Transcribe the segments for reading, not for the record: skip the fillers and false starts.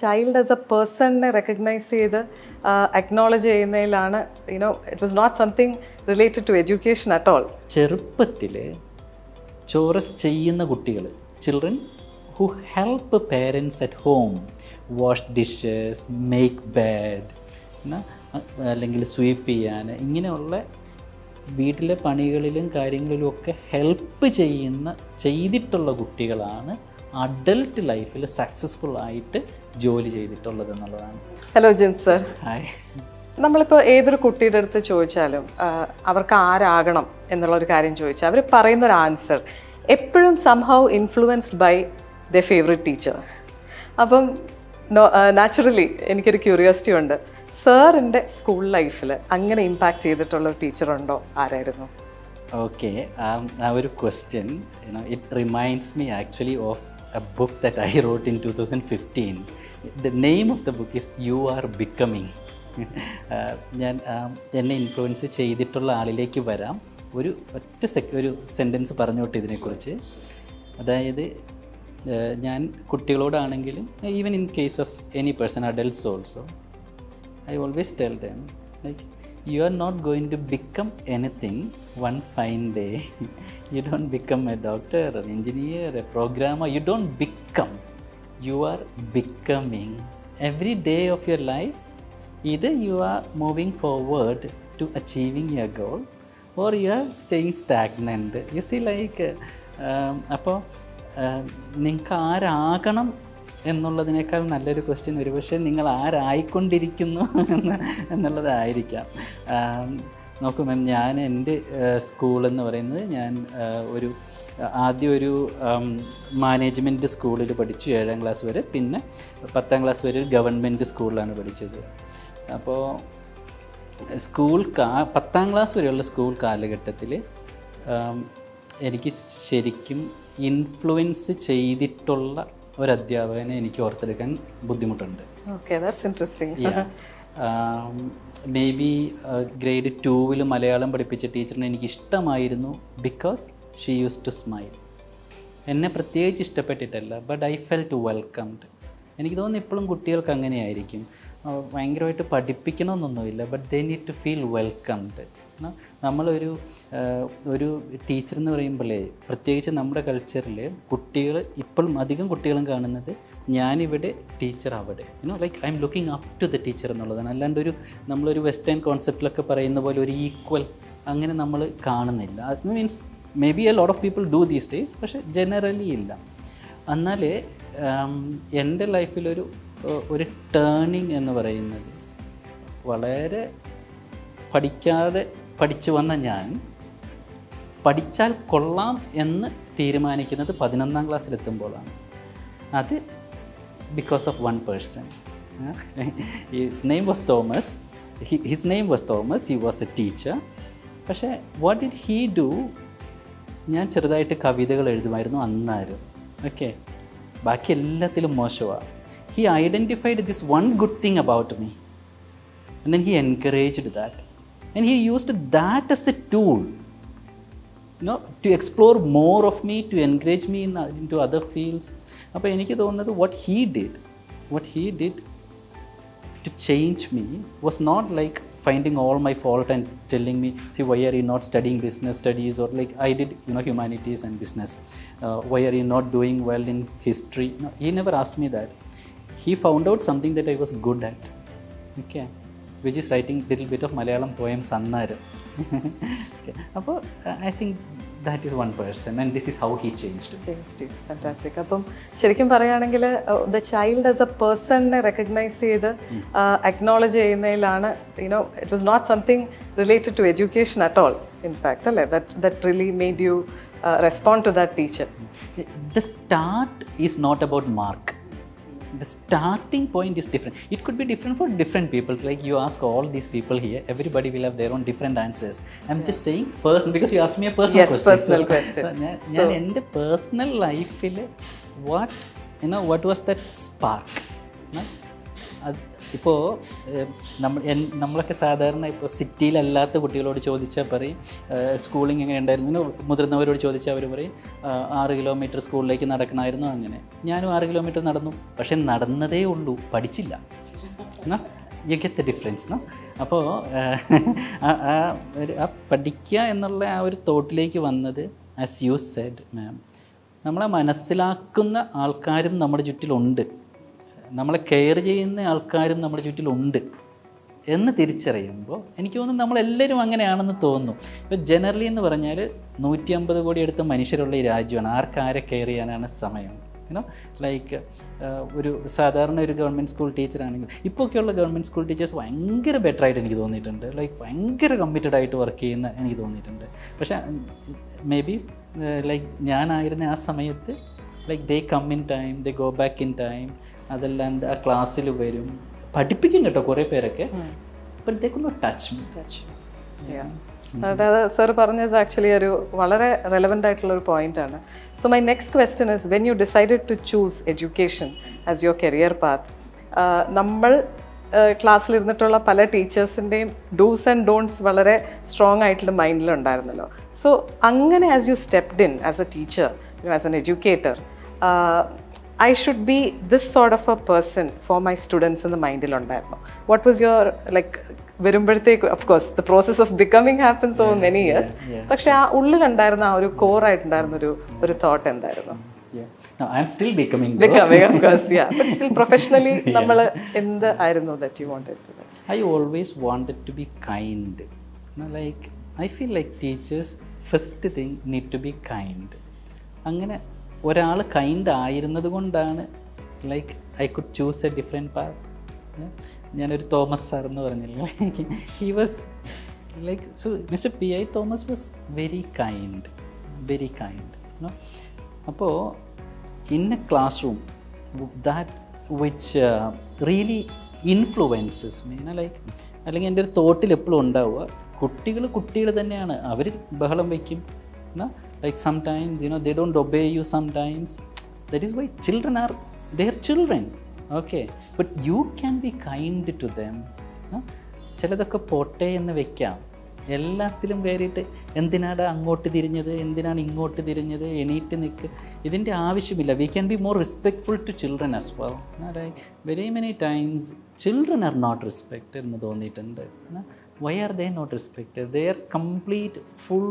Child as a person recognize ചെയ്ത് acknowledge ചെയ്യുന്നതിലാണ് it was not something related to education at all. ചെറുപ്പത്തിൽ ചോറസ് ചെയ്യുന്ന കുട്ടികൾ, children who help parents at home, wash dishes, make bed, അല്ലെങ്കിൽ sweep ചെയ്യാൻ, ഇങ്ങനെയുള്ള വീട്ടിലെ പണികളിലും കാര്യങ്ങളിലും ഒക്കെ ഹെൽപ്പ് ചെയ്തിട്ടുള്ള കുട്ടികളാണ് അഡൽട്ട് ലൈഫിൽ സക്സസ്ഫുൾ ആയിട്ട് ജോലി ചെയ്തിട്ടുള്ളത് എന്നുള്ളതാണ്. ഹലോ ജിൻ സർ. ഹായ്. നമ്മളിപ്പോൾ ഏതൊരു കുട്ടിയുടെ അടുത്ത് ചോദിച്ചാലും അവർക്ക് ആരാകണം എന്നുള്ളൊരു കാര്യം ചോദിച്ചാൽ അവർ പറയുന്നൊരു ആൻസർ എപ്പോഴും somehow influenced by the favourite teacher. അപ്പം നാച്ചുറലി എനിക്കൊരു ക്യൂരിയോസിറ്റി ഉണ്ട്, സാറിൻ്റെ സ്കൂൾ ലൈഫിൽ അങ്ങനെ ഇമ്പാക്റ്റ് ചെയ്തിട്ടുള്ള ഒരു ടീച്ചറുണ്ടോ? ആരായിരുന്നു? ഓക്കെ, ആ ഒരു question it reminds me actually of a book that I wrote in 2015. The name of the book is You Are Becoming. ഞാൻ എന്നെ ഇൻഫ്ലുവൻസ് ചെയ്തിട്ടുള്ള ആളിലേക്ക് വരാം. ഒരു സെൻറ്റൻസ് പറഞ്ഞോട്ടെ ഇതിനെക്കുറിച്ച്. അതായത് ഞാൻ കുട്ടികളോടാണെങ്കിലും even in case of any person, adults also, I always tell them, like, you are not going to become anything one fine day. You don't become a doctor, an engineer, a programmer. You don't become. You are becoming. Every day of your life, either you are moving forward to achieving your goal or you are staying stagnant. You see, like, അപ്പോൾ നിങ്ങൾക്ക് ആരാകണം എന്നുള്ളതിനേക്കാൾ നല്ലൊരു question ഒരുപക്ഷെ നിങ്ങൾ ആരായിക്കൊണ്ടിരിക്കുന്നു എന്നുള്ളതായിരിക്കാം. നോക്കൂ മാം, ഞാൻ എൻ്റെ സ്കൂളെന്ന് പറയുന്നത് ഞാൻ ആദ്യം ഒരു മാനേജ്മെൻറ്റ് സ്കൂളിൽ പഠിച്ചു 7ാം ക്ലാസ് വരെ. പിന്നെ 10ാം ക്ലാസ് വരെ ഒരു ഗവൺമെൻറ് സ്കൂളിലാണ് പഠിച്ചത്. അപ്പോൾ 10ാം ക്ലാസ് വരെയുള്ള സ്കൂൾ കാലഘട്ടത്തിൽ എനിക്ക് ശരിക്കും ഇൻഫ്ലുവൻസ് ചെയ്തിട്ടുള്ള ഒരു അധ്യാപകനെ എനിക്ക് ഓർത്തെടുക്കാൻ ബുദ്ധിമുട്ടുണ്ട്. മേ ബി ഗ്രേഡ് 2 മലയാളം പഠിപ്പിച്ച ടീച്ചറിനെ എനിക്ക് ഇഷ്ടമായിരുന്നു because she use to smile. എന്നെ പ്രത്യേകിച്ച് ഇഷ്ടപ്പെട്ടിട്ടല്ല, ബട്ട് ഐ ഫെൽറ്റ് വെൽക്കംഡ്. എനിക്ക് തോന്നുന്നു ഇപ്പോഴും കുട്ടികൾക്ക് അങ്ങനെയായിരിക്കും. ഭയങ്കരമായിട്ട് പഠിപ്പിക്കണമെന്നൊന്നുമില്ല, but they need to feel welcomed. ഒരു ടീച്ചർ എന്ന് പറയുമ്പോഴേ, പ്രത്യേകിച്ച് നമ്മുടെ കൾച്ചറിൽ കുട്ടികൾ ഇപ്പോഴും അധികം കുട്ടികളും കാണുന്നത് ഞാനിവിടെ ടീച്ചർ അവിടെ, like I am looking up to the teacher എന്നുള്ളതാണ്. അല്ലാണ്ട് നമ്മളൊരു വെസ്റ്റേൺ കോൺസെപ്റ്റിലൊക്കെ പറയുന്ന പോലെ ഒരു ഈക്വൽ അങ്ങനെ നമ്മൾ കാണുന്നില്ല. അത് means may be a lot of people do these days, പക്ഷേ ജനറലി ഇല്ല. എന്നാൽ എൻ്റെ ലൈഫിലൊരു ടേണിങ് എന്ന് പറയുന്നത്, വളരെ പഠിച്ചു വന്ന ഞാൻ പഠിച്ചാൽ കൊള്ളാം എന്ന് തീരുമാനിക്കുന്നത് 11ാം ക്ലാസ്സിലെത്തുമ്പോഴാണ്. അത് because of one person. His name was Thomas. He was A teacher. പക്ഷേ വാട്ട് ഡിഡ് ഹീ ഡു? ഞാൻ ചെറുതായിട്ട് കവിതകൾ എഴുതുമായിരുന്നു അന്നാരും. ഓക്കെ, ബാക്കി എല്ലാത്തിലും മോശമാണ്. He identified this one good thing about me, and then he encouraged that, and he used that as a tool, to explore more of me, to encourage me into other fields. അപ്പോൾ എനിക്ക് തോന്നുന്നത് what he did to change me was not like finding all my fault and telling me, see, why are you not studying business studies, or like I did humanities and business, why are you not doing well in history. No, he never asked me that. He found out something that I was good at, okay, which is writing little bit of Malayalam poems annaru. Okay, അപ്പോൾ I think that is one person, and this is how he changed you. Fantastic. അപ്പം ശരിക്കും പറയുകയാണെങ്കിൽ the child as a പേഴ്സണിനെ recognize ചെയ്ത് acknowledge ചെയ്യുന്നതിലാണ് it was not something related to education at all, in fact, അല്ലേ? that really made you respond to that teacher. The start is not about mark. The starting point is different. It could be different for different people. Like you ask all these people here, everybody will have their own different answers. I'm just saying person, because you asked me a personal question. Yes, personal question. ഞാൻ എൻ്റെ personal ലൈഫിൽ what was that spark? ഇപ്പോൾ നമ്മളൊക്കെ സാധാരണ ഇപ്പോൾ സിറ്റിയിലല്ലാത്ത കുട്ടികളോട് ചോദിച്ചാൽ പറയും സ്കൂളിങ് എങ്ങനെ ഉണ്ടായിരുന്നു, മുതിർന്നവരോട് ചോദിച്ചാൽ അവർ പറയും 6 കിലോമീറ്റർ സ്കൂളിലേക്ക് നടക്കണമായിരുന്നു. അങ്ങനെ ഞാനും 6 കിലോമീറ്റർ നടന്നു, പക്ഷെ നടന്നതേ ഉള്ളൂ, പഠിച്ചില്ല. You get the difference. അപ്പോൾ പഠിക്കുക എന്നുള്ള ആ ഒരു തോട്ടിലേക്ക് വന്നത്, ആസ് യു സെഡ് മാം, നമ്മളെ മനസ്സിലാക്കുന്ന ആൾക്കാരും നമ്മുടെ ചുറ്റിലുണ്ട്, നമ്മളെ കെയർ ചെയ്യുന്ന ആൾക്കാരും നമ്മുടെ ചുറ്റിലുണ്ട് എന്ന് തിരിച്ചറിയുമ്പോൾ എനിക്ക് തോന്നുന്നു നമ്മളെല്ലാവരും അങ്ങനെയാണെന്ന് തോന്നുന്നു. ഇപ്പോൾ ജനറലി എന്ന് പറഞ്ഞാൽ 150 കോടി അടുത്ത മനുഷ്യരുള്ള ഈ രാജ്യമാണ്. ആർക്കാരെ കെയർ ചെയ്യാനാണ് സമയം? ലൈക്ക് ഒരു സാധാരണ ഒരു ഗവൺമെൻറ് സ്കൂൾ ടീച്ചറാണെങ്കിൽ, ഇപ്പോഴൊക്കെയുള്ള ഗവൺമെൻറ് സ്കൂൾ ടീച്ചേഴ്സ് ഭയങ്കര ബെറ്ററായിട്ട് എനിക്ക് തോന്നിയിട്ടുണ്ട്. ലൈക്ക് ഭയങ്കര കമ്മിറ്റഡ് ആയിട്ട് വർക്ക് ചെയ്യുന്ന എനിക്ക് തോന്നിയിട്ടുണ്ട്. പക്ഷേ മേ ബി ലൈക്ക് ഞാനായിരുന്ന ആ സമയത്ത് like they come in time, they go back in time, അതല്ലാണ്ട് ആ ക്ലാസ്സിൽ വരും, പഠിപ്പിക്കും കേട്ടോ കുറേ പേരൊക്കെ, but they could not touch me. അതായത് സർ പറഞ്ഞത് ആക്ച്വലി ഒരു വളരെ റെലവൻ്റ് ആയിട്ടുള്ളൊരു പോയിൻ്റാണ്. So my next question is, when you decided to choose education as your career path, നമ്മൾ ക്ലാസ്സിലിരുന്നിട്ടുള്ള പല ടീച്ചേഴ്സിൻ്റെയും ഡൂസ് ആൻഡ് ഡോൺട്സ് വളരെ സ്ട്രോങ് ആയിട്ടുള്ള മൈൻഡിലുണ്ടായിരുന്നല്ലോ. സോ അങ്ങനെ as you stepped in as A teacher, as an educator, I should be this sort of a person for my students in the മൈൻഡിലുണ്ടായിരുന്നു. What was your like വരുമ്പോഴത്തേക്ക്, of course the process of becoming happens over many years, പക്ഷെ ആ ഉള്ളിലുണ്ടായിരുന്ന ആ ഒരു കോറായിട്ടുണ്ടായിരുന്ന ഒരു thought എന്തായിരുന്നു? No, I'm still becoming, of course, yeah, but still professionally നമ്മൾ എന്ത് ആയിരുന്നു that you wanted to do? I always wanted to be kind. Like I feel like teachers first thing need to be kind. അങ്ങനെ ഒരാൾ kind ആയിരുന്നത് കൊണ്ടാണ് like I could choose a different path. ഞാനൊരു Thomas sir എന്ന് പറഞ്ഞില്ലേ, he was like, so mister P.I. Thomas was very kind. അപ്പോൾ in a class room that which really influences me, like അല്ലെങ്കിൽ എൻ്റെ ഒരു തോട്ടിൽ എപ്പോഴും ഉണ്ടാവുക, കുട്ടികൾ തന്നെയാണ്, അവർ ബഹളം വയ്ക്കും. Like sometimes, they don't obey you sometimes. That is why children are their children. Okay, but you can be kind to them. ചിലതൊക്കെ പോട്ടെ എന്ന് വെക്കാം, എല്ലാത്തിലും കയറിയിട്ട് എന്തിനാണ് അങ്ങോട്ട് തിരിഞ്ഞത്, എന്തിനാണ് ഇങ്ങോട്ട് തിരിഞ്ഞത്, എണീറ്റ് നിൽക്ക്, ഇതിൻ്റെ ആവശ്യമില്ല. We can be more respectful to children as well. Very many times children are not respected എന്ന് തോന്നിയിട്ടുണ്ട്. Why are they not respected? They are complete full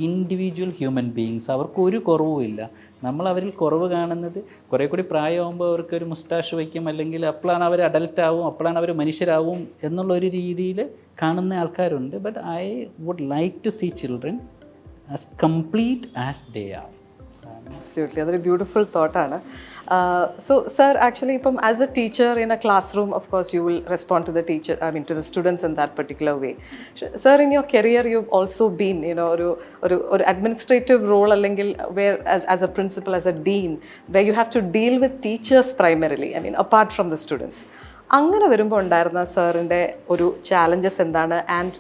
individual human beings. അവർക്കൊരു കുറവുമില്ല. നമ്മൾ അവരിൽ കുറവ് കാണുന്നത് കുറേ കൂടി പ്രായമാകുമ്പോൾ അവർക്കൊരു മുസ്റ്റാഷ് വയ്ക്കും, അല്ലെങ്കിൽ അപ്പോഴാണ് അവർ അഡൽട്ടാവും, അപ്പോഴാണ് അവർ മനുഷ്യരാവും എന്നുള്ളൊരു രീതിയിൽ കാണുന്ന ആൾക്കാരുണ്ട്. But I would like to see children as complete as they are. Absolutely, അതൊരു ബ്യൂട്ടിഫുൾ തോട്ടാണ്. So sir, actually as a teacher in a classroom, of course you will respond to the teacher, to the students in that particular way. Sir, in your career you've also been or administrative role, allengil where as a principal, as a dean, where you have to deal with teachers primarily, apart from the students. അങ്ങനെ വരുമ്പോൾ ഉണ്ടായിരുന്ന സാറിൻ്റെ ഒരു challenges എന്താണ്, and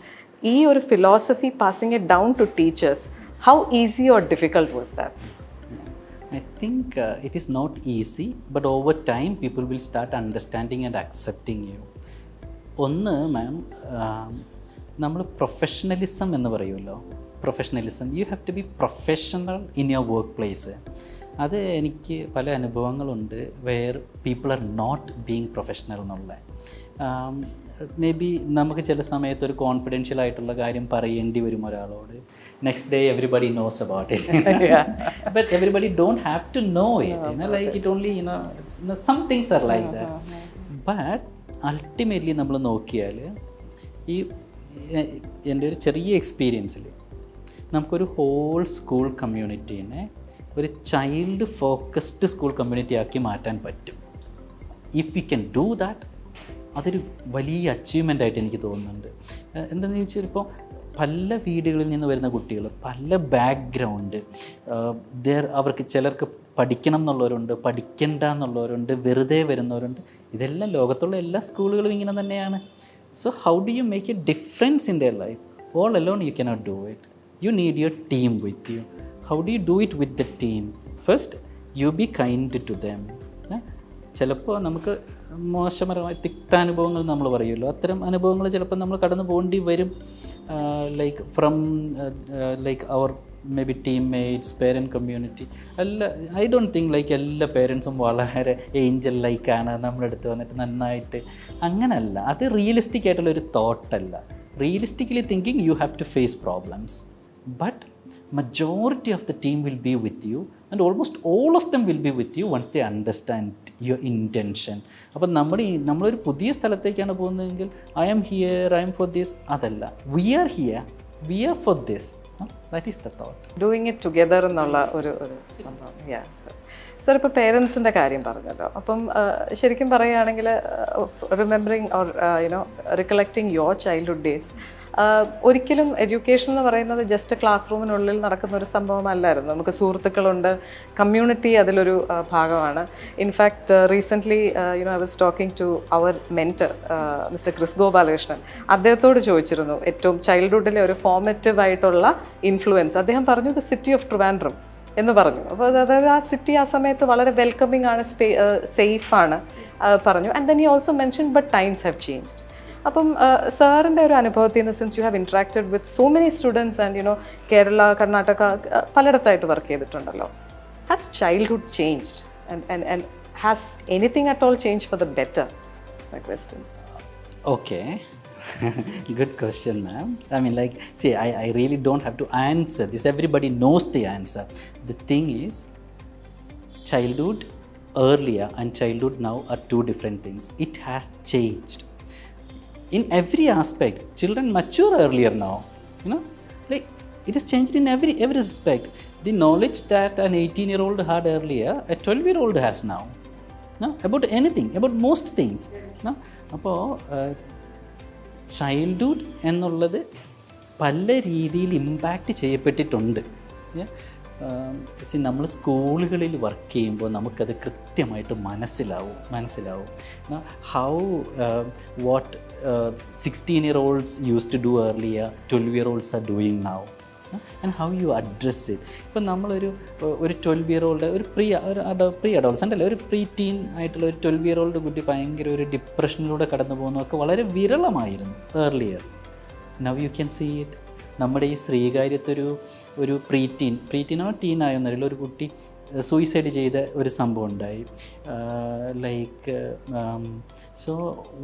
ഈ ഒരു philosophy passing it down to teachers, how easy or difficult was that? I think it is not easy, but over time people will start understanding and accepting you. ഒന്ന് മാം, നമ്മൾ പ്രൊഫഷണലിസം എന്ന് പറയുമല്ലോ, professionalism, you have to be professional in your work place. അത് എനിക്ക് പല അനുഭവങ്ങളുണ്ട് where people are not being professional എന്നുള്ള. Maybe നമുക്ക് ചില സമയത്ത് ഒരു കോൺഫിഡൻഷ്യൽ ആയിട്ടുള്ള കാര്യം പറയേണ്ടി വരും ഒരാളോട്. Next day everybody knows about it, but everybody don't have to know it. Like it only some things are like that. But ultimately നമ്മൾ നോക്കിയാൽ, ഈ എൻ്റെ ഒരു ചെറിയ എക്സ്പീരിയൻസിൽ നമുക്കൊരു ഹോൾ സ്കൂൾ കമ്മ്യൂണിറ്റീനെ ഒരു ചൈൽഡ് ഫോക്കസ്ഡ് സ്കൂൾ കമ്മ്യൂണിറ്റി ആക്കി മാറ്റാൻ പറ്റും. If you can do that, അതൊരു വലിയ അച്ചീവ്മെൻ്റ് ആയിട്ട് എനിക്ക് തോന്നുന്നുണ്ട്. എന്താണെന്ന് ചോദിച്ചാൽ, ഇപ്പോൾ പല വീടുകളിൽ നിന്ന് വരുന്ന കുട്ടികൾ, പല ബാക്ക്ഗ്രൗണ്ട്, അവർക്ക് ചിലർക്ക് പഠിക്കണം എന്നുള്ളവരുണ്ട്, പഠിക്കണ്ട എന്നുള്ളവരുണ്ട്, വെറുതെ വരുന്നവരുണ്ട്. ഇതെല്ലാം ലോകത്തുള്ള എല്ലാ സ്കൂളുകളും ഇങ്ങനെ തന്നെയാണ്. So how do you make A difference in their life? All alone you cannot do it. You need your team with you. How do you do it with the team? First, you be kind to them. ചിലപ്പോൾ നമുക്ക് മോശപരമായ തിക്താനുഭവങ്ങൾ നമ്മൾ പറയുമല്ലോ, അത്തരം അനുഭവങ്ങൾ ചിലപ്പോൾ നമ്മൾ കടന്നു പോകേണ്ടി വരും. ലൈക്ക് ഫ്രം ലൈക്ക് അവർ may be teammates, parent community. I don't think like എല്ലാ പേരൻസും വളരെ ഏഞ്ചൽ ലൈക്കാണ് നമ്മുടെ അടുത്ത് വന്നിട്ട് നന്നായിട്ട്. അങ്ങനല്ല, അത് റിയലിസ്റ്റിക് ആയിട്ടുള്ളൊരു തോട്ടല്ല. Realistically thinking you have to face problems, but majority of the team will be with you and almost all of them will be with you once they understand your intention. അപ്പം നമ്മളൊരു പുതിയ സ്ഥലത്തേക്കാണ് പോകുന്നതെങ്കിൽ I am here, I am for this, അതല്ല, we are here, we are for this. That is the thought. Doing it together എന്നുള്ള ഒരു സംഭവം. Sir, ഇപ്പോൾ പേരൻസിൻ്റെ കാര്യം പറഞ്ഞല്ലോ. അപ്പം ശരിക്കും പറയുകയാണെങ്കിൽ remembering or you know recollecting your childhood days, ഒരിക്കലും എഡ്യൂക്കേഷൻ എന്ന് പറയുന്നത് ജസ്റ്റ് ക്ലാസ് റൂമിനുള്ളിൽ നടക്കുന്ന ഒരു സംഭവമല്ലായിരുന്നു. നമുക്ക് സുഹൃത്തുക്കളുണ്ട്, കമ്മ്യൂണിറ്റി അതിലൊരു ഭാഗമാണ്. In fact recently I was talking to our mentor Mr Chris Gopalakrishnan. അദ്ദേഹത്തോട് ചോദിച്ചിരുന്നു ഏറ്റവും ചൈൽഡ്ഹുഡിലെ ഒരു ഫോർമേറ്റീവ് ആയിട്ടുള്ള ഇൻഫ്ലുവൻസ്. അദ്ദേഹം പറഞ്ഞു ദ സിറ്റി ഓഫ് ട്രിവാൻഡ്രം എന്ന് പറഞ്ഞു. അപ്പോൾ അതായത് ആ സിറ്റി ആ സമയത്ത് വളരെ വെൽക്കമിങ് ആണ്, സേഫാണ് പറഞ്ഞു. And then he also mention but times have changed. അപ്പം സാറിൻ്റെ ഒരു അനുഭവത്തിൽ നിന്ന്, since you have interacted with so many students and you know Kerala, Karnataka, പലയിടത്തായിട്ട് വർക്ക് ചെയ്തിട്ടുണ്ടല്ലോ, has childhood changed and has anything at all change for the better? My question. Okay. Good question, ma'am. I mean, like, see, I really don't have to answer this. Everybody knows the answer. The thing is, childhood earlier and childhood now are two different things. It has changed. In every aspect, children mature earlier now. You know, like, it has changed in every respect. The knowledge that an 18-year-old had earlier, a 12-year-old has now. No? About anything, about most things. No? അപ്പോൾ childhood എന്നുള്ളത് പല രീതിയിൽ impact ചെയ്യപ്പെട്ടിട്ടുണ്ട്. നമ്മൾ സ്കൂളുകളിൽ work ചെയ്യുമ്പോൾ നമുക്കത് കൃത്യമായിട്ട് മനസ്സിലാവും how what 16-year-olds used to do earlier, 12-year-olds are doing now, and how you address it. ഇപ്പം നമ്മളൊരു 12-year-old, ഒരു പ്രീ അഡോളസൻ്റ് അല്ല, ഒരു പ്രീ ടീൻ ആയിട്ടുള്ള ഒരു 12-year-old കുട്ടി ഭയങ്കര ഒരു ഡിപ്രഷനിലൂടെ കടന്നു പോകുന്നതൊക്കെ വളരെ വിരളമായിരുന്നു earlier. Now you can see it. നമ്മുടെ ഈ ശ്രീകാര്യത്തൊരു പ്രീറ്റീനോ ടീനായോന്നറിയില്ല, ഒരു കുട്ടി സൂയിസൈഡ് ചെയ്ത ഒരു സംഭവം ഉണ്ടായി. Like so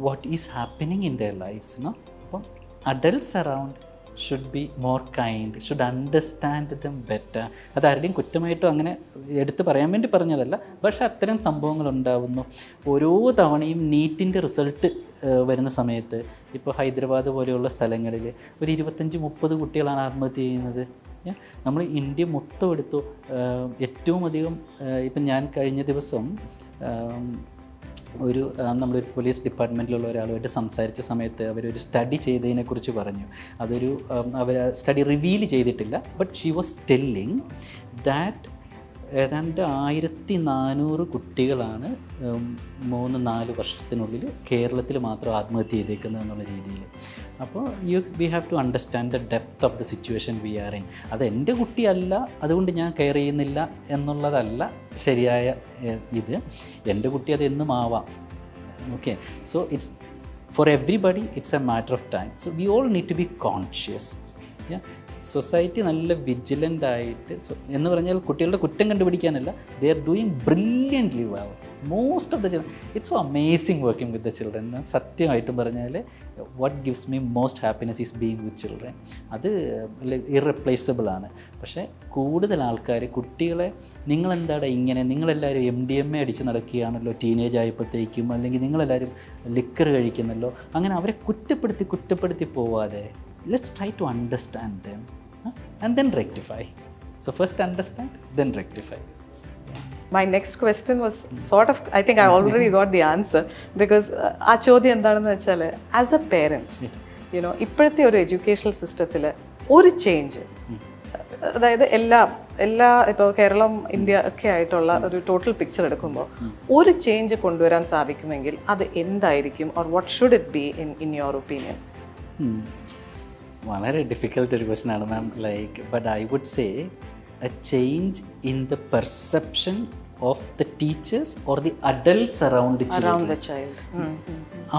what is happening in their lifes, no? അപ്പം adults around should be more kind, should understand them better. അതാരുടെയും കുറ്റമായിട്ടോ അങ്ങനെ എടുത്ത് പറയാൻ വേണ്ടി പറഞ്ഞതല്ല, പക്ഷേ അത്തരം സംഭവങ്ങൾ ഉണ്ടാകുന്നു. ഓരോ തവണയും നീറ്റിൻ്റെ റിസൾട്ട് വരുന്ന സമയത്ത്, ഇപ്പോൾ ഹൈദരാബാദ് പോലെയുള്ള സ്ഥലങ്ങളിൽ ഒരു 25-30 കുട്ടികളാണ് ആത്മഹത്യ ചെയ്യുന്നത്. നമ്മൾ ഇന്ത്യ മൊത്തം എടുത്തു, ഏറ്റവും അധികം. ഇപ്പം ഞാൻ കഴിഞ്ഞ ദിവസം നമ്മളൊരു പോലീസ് ഡിപ്പാർട്ട്മെൻറ്റിലുള്ള ഒരാളുമായിട്ട് സംസാരിച്ച സമയത്ത് അവരൊരു സ്റ്റഡി ചെയ്തതിനെക്കുറിച്ച് പറഞ്ഞു. അവർ സ്റ്റഡി റിവീൽ ചെയ്തിട്ടില്ല, but she was telling that ഏതാണ്ട് 1400 കുട്ടികളാണ് 3-4 വർഷത്തിനുള്ളിൽ കേരളത്തിൽ മാത്രം ആത്മഹത്യ ചെയ്തേക്കുന്നത് എന്നുള്ള രീതിയിൽ. അപ്പോൾ we have to understand the depth of the situation we are in. അത് എൻ്റെ കുട്ടിയല്ല, അതുകൊണ്ട് ഞാൻ കെയർ ചെയ്യുന്നില്ല എന്നുള്ളതല്ല ശരിയായ ഇത്. എൻ്റെ കുട്ടി അതെന്നും ആവാം. Okay, so it's for everybody, it's a matter of time. So we all need to be conscious. Society നല്ല വിജിലൻ്റ് ആയിട്ട്, എന്ന് പറഞ്ഞാൽ കുട്ടികളുടെ കുറ്റം കണ്ടുപിടിക്കാനല്ല, they are doing brilliantly well. Most of the children, it's so amazing working with the children. സത്യമായിട്ടും പറഞ്ഞാൽ what gives me most happiness is being with children. അത് ഇറപ്ലേസബിൾ ആണ്. പക്ഷേ കൂടുതൽ ആൾക്കാർ കുട്ടികളെ, നിങ്ങളെന്താടാ ഇങ്ങനെ, നിങ്ങളെല്ലാവരും MDMA അടിച്ച് നടക്കുകയാണല്ലോ ടീനേജ് ആയപ്പോഴത്തേക്കും, അല്ലെങ്കിൽ നിങ്ങളെല്ലാവരും ലിക്കർ കഴിക്കുന്നല്ലോ, അങ്ങനെ അവരെ കുറ്റപ്പെടുത്തി പോവാതെ, let's try to understand them and then rectify. So first understand, then rectify. My next question was sort of, I think I already got the answer, because ആ ചോദ്യം എന്താണെന്ന് വെച്ചാൽ, ആസ് എ പേരൻറ്റ്, യുനോ ഇപ്പോഴത്തെ ഒരു educational സിസ്റ്റത്തിൽ ഒരു change, അതായത് എല്ലാ ഇപ്പോൾ കേരളം, ഇന്ത്യ ഒക്കെ ആയിട്ടുള്ള ഒരു ടോട്ടൽ പിക്ചർ എടുക്കുമ്പോൾ ഒരു ചേഞ്ച് കൊണ്ടുവരാൻ സാധിക്കുമെങ്കിൽ അത് എന്തായിരിക്കും, or what should it be in your opinion? വളരെ ഡിഫിക്കൽട്ട് ഒരു ക്വസ്റ്റൻ ആണ് ma'am. Like, but I would say a change in the perception of the teachers or the adults around the children. Around the child.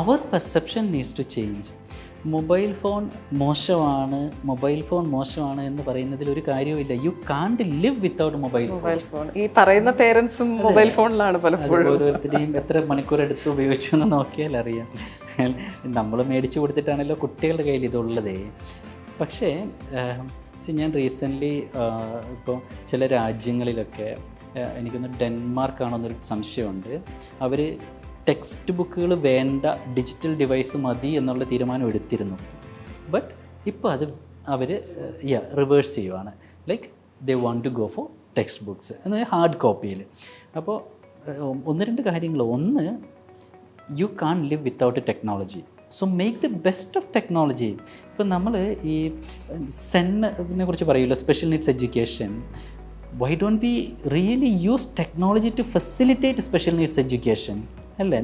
Our perception needs to change. Mobile phone മോശമാണ് എന്ന് പറയുന്നതിൽ ഒരു കാര്യവുമില്ല. U കാണ്ട് live without mobile phone. ഈ പറയുന്ന പേരൻസും mobile ഫോണിലാണ് പലപ്പോഴും. ഓരോരുത്തരുടെയും എത്ര മണിക്കൂർ എടുത്ത് ഉപയോഗിച്ചു എന്ന് നോക്കിയാൽ അറിയാം. നമ്മൾ മേടിച്ചു കൊടുത്തിട്ടാണല്ലോ കുട്ടികളുടെ കയ്യിൽ ഇതുള്ളതേ. പക്ഷേ ഞാൻ റീസെൻ്റ്ലി ഇപ്പോൾ ചില രാജ്യങ്ങളിലൊക്കെ എനിക്കൊന്ന് ഡെൻമാർക്കാണെന്നൊരു സംശയമുണ്ട്. അവർ ടെക്സ്റ്റ് ബുക്കുകൾ വേണ്ട, ഡിജിറ്റൽ ഡിവൈസ് മതി എന്നുള്ള തീരുമാനം എടുത്തിരുന്നു. ബട്ട് ഇപ്പോൾ അത് അവർ റിവേഴ്സ് ചെയ്യുവാണ്. Like they want to go for text books എന്നാൽ ഹാർഡ് കോപ്പിയിൽ. അപ്പോൾ ഒന്ന് രണ്ട് കാര്യങ്ങൾ. ഒന്ന്, you can't live without technology. So make the best of technology. ഇപ്പം നമ്മൾ ഈ സെന്നിനെ കുറിച്ച് പറയുമല്ലോ, special needs education. Why don't we really use technology to facilitate special needs education? അല്ലേ?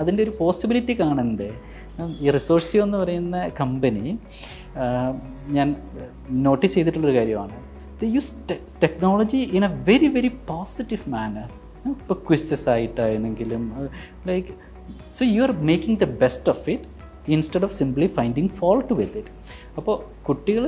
അതിൻ്റെ ഒരു പോസിബിലിറ്റി കാണുന്നുണ്ട്. ഈ റിസോഴ്സിയോ എന്ന് പറയുന്ന കമ്പനി ഞാൻ നോട്ടീസ് ചെയ്തിട്ടുള്ളൊരു കാര്യമാണ്. The use technology in a very very positive manner. ഇപ്പോൾ ക്വിസസ് ആയിട്ടാണെങ്കിലും like so you are making the best of it instead of simply finding fault with it. അപ്പോൾ കുട്ടികൾ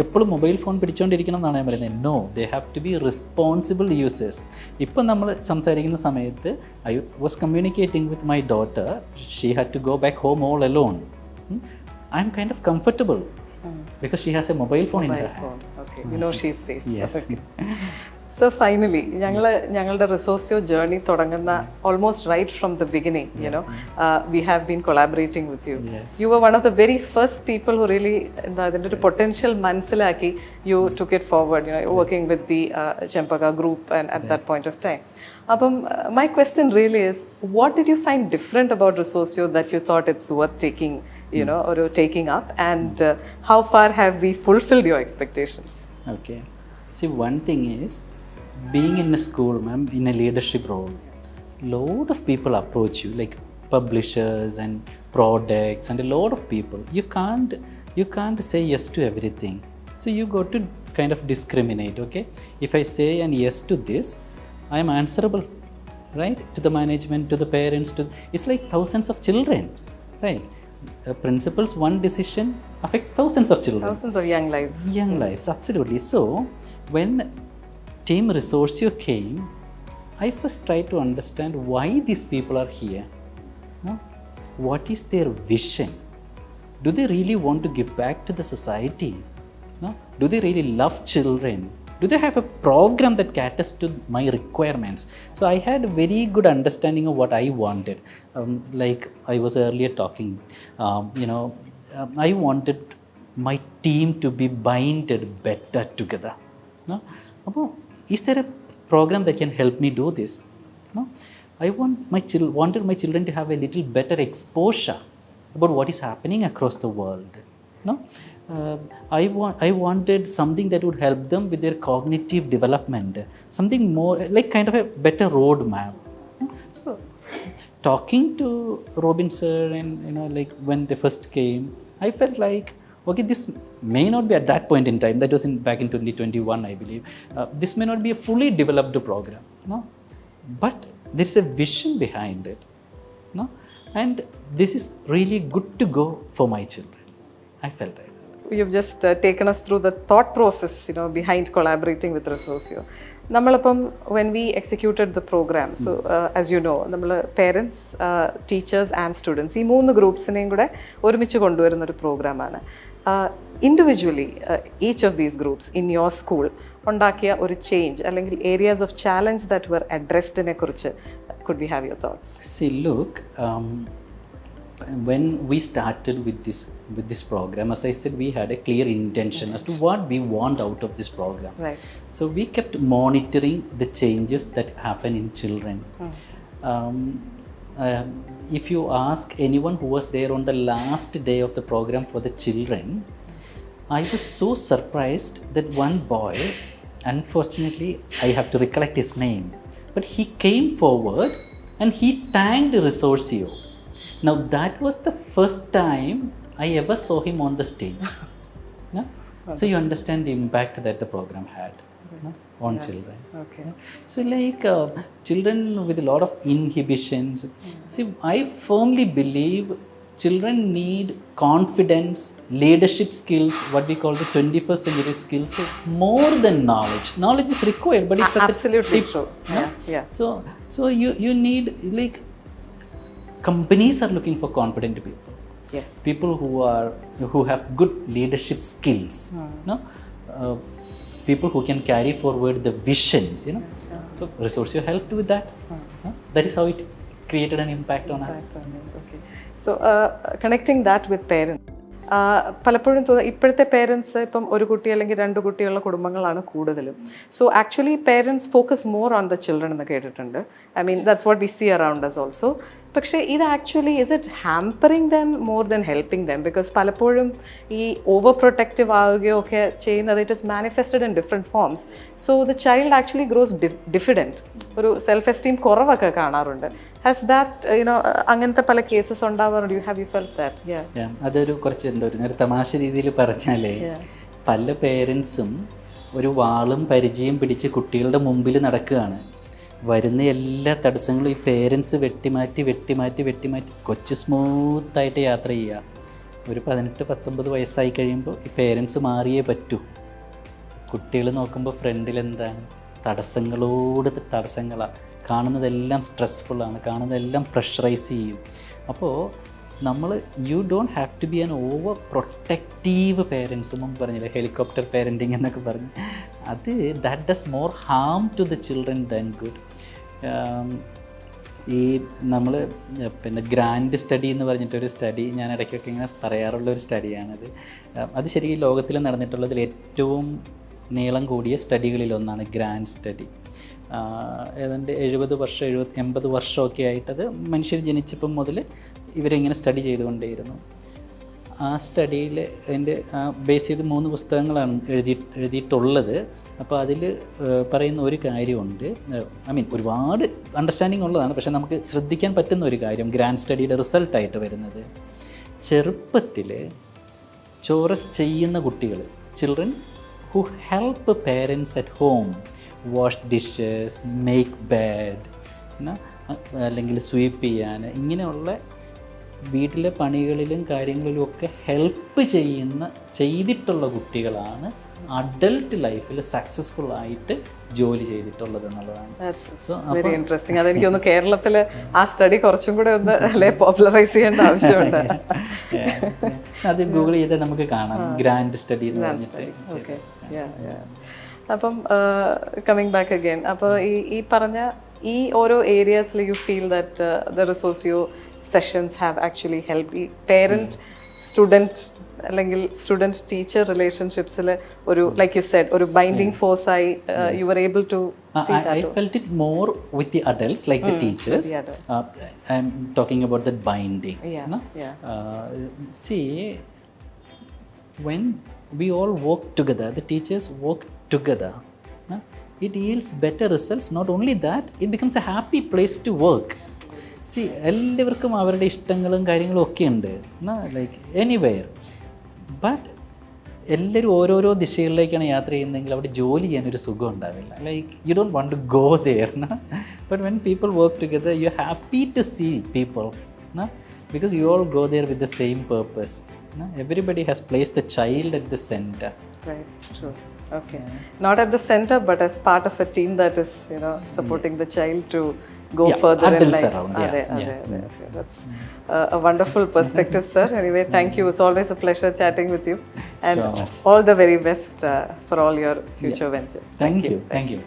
എപ്പോഴും മൊബൈൽ ഫോൺ പിടിച്ചുകൊണ്ടിരിക്കണം എന്നാണ് ഞാൻ പറയുന്നത്. No, they have to be responsible users. ഇപ്പം നമ്മൾ സംസാരിക്കുന്ന സമയത്ത് I was communicating with my daughter. She had to go back home all alone. I am kind of comfortable because she has a mobile phone in her hand. Okay, you know she's safe. Yes. Okay. So finally, ഞങ്ങളുടെ റിസോഴ്സിയോ journey തുടങ്ങുന്ന almost right from the beginning, you know, we have been collaborating with you. Yes. You were one of the very first people who really അതിൻ്റെ ഒരു potential മനസ്സിലാക്കി you took it forward, you know, working with the Chempaka group and at that point of time. അപ്പം my question really is, what did you find different about Resourcio that you thought it's worth taking, you know, or taking up, and how far have we fulfilled your expectations? Okay. See, one thing is, being in a school, ma'am, in a leadership role, lot of people approach you, like publishers and products and a lot of people. You can't say yes to everything. So you got to kind of discriminate, okay? If I say an yes to this, I am answerable, right? To the management, to the parents, it's like thousands of children, right? Principal's one decision affects thousands of children. Thousands of young lives. Young lives, absolutely. So, when Team Resourcio came, I first tried to understand why these people are here. No? What is their vision? Do they really want to give back to the society? No? Do they really love children? Do they have a program that caters to my requirements? So I had a very good understanding of what I wanted. Like I was earlier talking, I wanted my team to be binded better together. No? Is there a program that can help me do this? No? I wanted my children to have a little better exposure about what is happening across the world. No? I wanted something that would help them with their cognitive development, something more like kind of a better roadmap. So, talking to Robin sir, and like when they first came, I felt like, okay, this may not be at that point in time. That was back in 2021, I believe. This may not be a fully developed program, no, but there's a vision behind it, no, and this is really good to go for my children. I felt like that. You've just taken us through the thought process, you know, behind collaborating with Resourcio. നമ്മളപ്പം when we executed the program, so as you know, നമ്മൾ parents, teachers and students, ഈ 3 ഗ്രൂപ്പ്സിനെയും കൂടെ ഒരുമിച്ച് കൊണ്ടുവരുന്ന ഒരു പ്രോഗ്രാമാണ്. Individually, each of these groups in your school ഉണ്ടാക്കിയ ഒരു change അല്ലെങ്കിൽ areas of challenge that were addressed നെ കുറിച്ച് could we have your thoughts? See, look, when we started with this program, as I said, we had a clear intention as to what we want out of this program. Right. So we kept monitoring the changes that happen in children. If you ask anyone who was there on the last day of the program for the children, I was so surprised that one boy, unfortunately I have to recollect his name, but he came forward and he thanked Resourcio. Now that was the first time I ever saw him on the stage. Yeah? So you understand the impact that the program had. on children. Okay. So like children with a lot of inhibitions. See, I firmly believe children need confidence, leadership skills, what we call the 21st century skills, more than knowledge. Knowledge is required, but it's at the Absolutely tip, true. no? Yeah. So you need, like, companies are looking for confident people. Yes. People who have good leadership skills, no? People who can carry forward the visions, So Resourceo helped with that. That is how it created an impact on us. Okay. So connecting that with parents. പലപ്പോഴും ഇപ്പോഴത്തെ parents ഇപ്പം ഒരു കുട്ടി അല്ലെങ്കിൽ 2 കുട്ടിയുള്ള കുടുംബങ്ങളാണ് കൂടുതലും. So actually parents focus more on the children എന്ന് കേട്ടിട്ടുണ്ട്. I mean that's what we see around us also. പക്ഷേ ഇത് actually is it hampering them more than helping them? Because പലപ്പോഴും ഈ ഓവർ പ്രൊട്ടക്റ്റീവ് ആവുകയോ ഒക്കെ ചെയ്യുന്നത് it is manifested in different forms. So the child actually grows diffident, ഒരു self esteem കുറവൊക്കെ കാണാറുണ്ട്. Has that, അങ്ങനത്തെ പല കേസസ് ഉണ്ടാവാറുണ്ട്? U felt that? അതൊരു കുറച്ച് ഒരു തമാശ രീതിയിൽ പറഞ്ഞാലേ, പല പേരൻസും ഒരു വാളും പരിചയം പിടിച്ച് കുട്ടികളുടെ മുമ്പിൽ നടക്കുകയാണ്. വരുന്ന എല്ലാ തടസ്സങ്ങളും ഈ പേരൻസ് വെട്ടിമാറ്റി കൊച്ചു സ്മൂത്തായിട്ട് യാത്ര ചെയ്യുക. ഒരു 18-19 വയസ്സായി കഴിയുമ്പോൾ ഈ പേരൻസ് മാറിയേ പറ്റൂ. കുട്ടികൾ നോക്കുമ്പോൾ ഫ്രണ്ടിലെന്താണ്? തടസ്സങ്ങളാണ് കാണുന്നതെല്ലാം. സ്ട്രെസ്ഫുള്ളാണ് കാണുന്നതെല്ലാം. പ്രഷറൈസ് ചെയ്യും. അപ്പോൾ നമ്മൾ you don't have to be an over protective parents. മുമ്പ് പറഞ്ഞില്ലേ ഹെലികോപ്റ്റർ പേരൻറ്റിങ് എന്നൊക്കെ പറഞ്ഞ്, അത് that does more harm to the children than good. ഈ നമ്മൾ പിന്നെ ഗ്രാൻഡ് സ്റ്റഡി എന്ന് പറഞ്ഞിട്ടൊരു സ്റ്റഡി ഞാൻ ഇടയ്ക്കൊക്കെ ഇങ്ങനെ പറയാറുള്ളൊരു സ്റ്റഡിയാണത്. അത് ശരിക്കും ലോകത്തിൽ നടന്നിട്ടുള്ളതിൽ ഏറ്റവും നീളം കൂടിയ സ്റ്റഡികളിലൊന്നാണ് ഗ്രാൻഡ് സ്റ്റഡി. ഏതാണ്ട് 70 വർഷം 80 വർഷമൊക്കെ ആയിട്ടത് മനുഷ്യർ ജനിച്ചപ്പം മുതൽ ഇവരിങ്ങനെ സ്റ്റഡി ചെയ്തുകൊണ്ടേയിരുന്നു. ആ സ്റ്റഡിയിൽ എൻ്റെ ബേസ് ചെയ്ത് 3 പുസ്തകങ്ങളാണ് എഴുതിയിട്ടുള്ളത്. അപ്പോൾ അതിൽ പറയുന്ന ഒരു കാര്യമുണ്ട്. ഐ മീൻ ഒരുപാട് അണ്ടർസ്റ്റാൻഡിങ് ഉള്ളതാണ്, പക്ഷേ നമുക്ക് ശ്രദ്ധിക്കാൻ പറ്റുന്ന ഒരു കാര്യം ഗ്രാൻഡ് സ്റ്റഡിയുടെ റിസൾട്ടായിട്ട് വരുന്നത്, ചെറുപ്പത്തിൽ ചോറസ് ചെയ്യുന്ന കുട്ടികൾ, children who help parents at home wash dishes, make bed, അല്ലെങ്കിൽ സ്വീപ്പ് ചെയ്യാൻ, ഇങ്ങനെയുള്ള വീട്ടിലെ പണികളിലും കാര്യങ്ങളിലും ഒക്കെ ഹെൽപ്പ് ചെയ്തിട്ടുള്ള കുട്ടികളാണ് അഡൽട്ട് ലൈഫിൽ സക്സസ്ഫുൾ ആയിട്ട് ജോലി ചെയ്തിട്ടുള്ളത് എന്നുള്ളതാണ്. Very interesting. അതെനിക്ക് തോന്നുന്നു കേരളത്തിൽ ആ സ്റ്റഡി കുറച്ചും കൂടെ ഒന്ന് അല്ലെ പോപ്പുലറൈസ് ചെയ്യേണ്ട ആവശ്യമുണ്ട്. അത് ഗൂഗിൾ ചെയ്താൽ നമുക്ക് കാണാം, ഗ്രാൻഡ് സ്റ്റഡി എന്ന് പറഞ്ഞിട്ട്. അപ്പം കമ്മിങ് ബാക്ക് അഗെയിൻ, അപ്പോൾ ഈ പറഞ്ഞ ഈ ഓരോ ഏരിയാസിൽ യു ഫീൽ ദാറ്റ് ദ റിസോഴ്സിയോ സെഷൻസ് ഹാവ് ആക്ച്വലി ഹെൽപ്പ് ഈ പേരൻറ്റ് സ്റ്റുഡൻറ്റ് അല്ലെങ്കിൽ സ്റ്റുഡൻറ്റ് ടീച്ചർ റിലേഷൻഷിപ്സിൽ ഒരു, ലൈക്ക് യു സെഡ്, ഒരു ബൈൻഡിങ് ഫോഴ്സ് ആയി you were able to see that? I felt it more with the adults, like the teachers. With the adults. I'm talking about that binding. See, when we all work together, the teachers work together, it yields better results. Not only that, it becomes a happy place to work. See, എല്ലാവർക്കും അവരുടെ ഇഷ്ടങ്ങളും കാര്യങ്ങളും ഒക്കെ ഉണ്ട്, like anywhere. But എല്ലാവരും ഓരോരോ ദിശകളിലേക്കാണ് യാത്ര ചെയ്യുന്നതെങ്കിൽ അവിടെ ജോലി ചെയ്യാനൊരു സുഖം ഉണ്ടാവില്ല. Like you don't want to go there. But when people work together, you are happy to see people, because you all go there with the same purpose. Everybody has placed the child at the center. Right, true. Okay. Not at the center, but as part of a team that is, supporting the child to go further in life. Around, That's a wonderful perspective, sir. Anyway, thank you. It's always a pleasure chatting with you. And all the very best for all your future ventures. Thank you.